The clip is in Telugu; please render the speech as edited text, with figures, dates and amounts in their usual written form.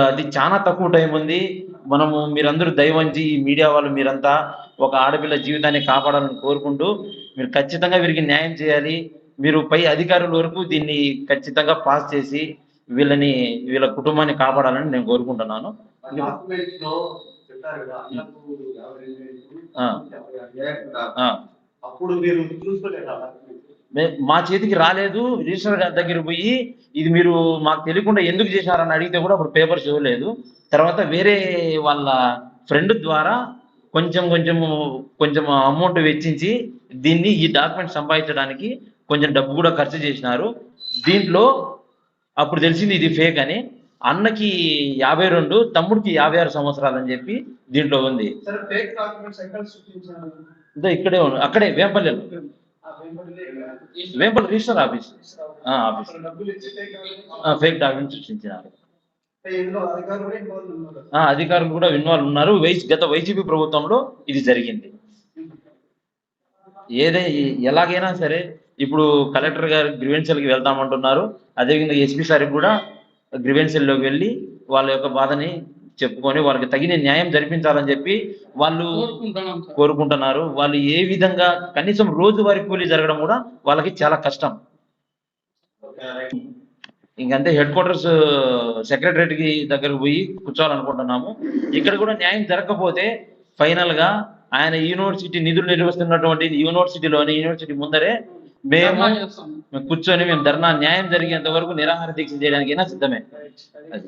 అది చాలా తక్కువ టైం ఉంది. మీరందరూ దయవంచి ఈ మీడియా వాళ్ళు మీరంతా ఒక ఆడపిల్ల జీవితాన్ని కాపాడాలని కోరుకుంటూ, మీరు ఖచ్చితంగా వీరికి న్యాయం చేయాలి. మీరు పై అధికారుల వరకు దీన్ని ఖచ్చితంగా పాస్ చేసి, వీళ్ళ కుటుంబాన్ని కాపాడాలని నేను కోరుకుంటున్నాను. డాక్యుమెంట్స్‌లో చెప్పారు గదా! హ్మ్. అన్నకు 52 ఆ! ఆ! అప్పుడు మీరు చూసుకోలేదా డాక్యుమెంట్స్? మా చేతికి రాలేదు. రిజిస్ట్రార్ గారి దగ్గరికి పోయి, ఇది మీరు మాకు తెలియకుండా ఎందుకు చేశారని అడిగితే కూడా అప్పుడు పేపర్స్ ఇవ్వలేదు. తర్వాత వేరే వాళ్ళ ఫ్రెండ్ ద్వారా కొంచెం కొంచెము కొంచెం అమౌంట్ వెచ్చించి, ఈ డాక్యుమెంట్ సంపాదించడానికి కొంచెం డబ్బు కూడా ఖర్చు చేసినారు. దీంట్లో అప్పుడు తెలిసింది ఇది ఫేక్ అని. అన్నకి 52, తమ్ముడికి 56 సంవత్సరాలని చెప్పి దీంట్లో ఉంది. సరే ఫేక్ డాక్యుమెంట్స్ ఎక్కడ సృష్టించారు? ఇక్కడే అక్కడే వేంపల్లెలో. ఆ వెంబడిలే వేంపల్లి రిజిస్టర్ ఆఫీస్. ఆఫీస్. అక్కడ డబ్బులు ఇచ్చి ఫేక్ ఫేక్ డాక్యుమెంట్స్ సృష్టించినారు. ఇందులో అధికారులు కూడా ఇన్వాల్వ్ ఉన్నారు. అధికారులు కూడా ఇన్వాల్వ్ ఉన్నారు. గత వైసీపీ ప్రభుత్వంలో ఇది జరిగింది. ఎలాగైనా సరే ఇప్పుడు కలెక్టర్ గారు గ్రీవెన్సీలకి వెళ్తామంటున్నారు. అదేవిధంగా ఎస్పీ సార్కి కూడా గ్రీవెన్సీల్లోకి వెళ్ళి వాళ్ళ యొక్క బాధని చెప్పుకొని వాళ్ళకి తగిన న్యాయం జరిపించాలని చెప్పి వాళ్ళు కోరుకుంటున్నారు. వాళ్ళు ఏ విధంగా కనీసం రోజువారీ కూలీ జరగడం కూడా వాళ్ళకి చాలా కష్టం. ఇంకంతే హెడ్ క్వార్టర్స్ సెక్రటరేట్ కి దగ్గరకు పోయి కూర్చోవాలనుకుంటున్నాము. ఇక్కడ కూడా న్యాయం జరగకపోతే ఫైనల్ గా ఆయన యూనివర్సిటీ నిధులు నిర్వహిస్తున్నటువంటి యూనివర్సిటీ ముందరే మేము కూర్చొని ధర్నా న్యాయం జరిగేంత వరకు నిరాహార దీక్ష చేయడానికైనా సిద్ధమే. అది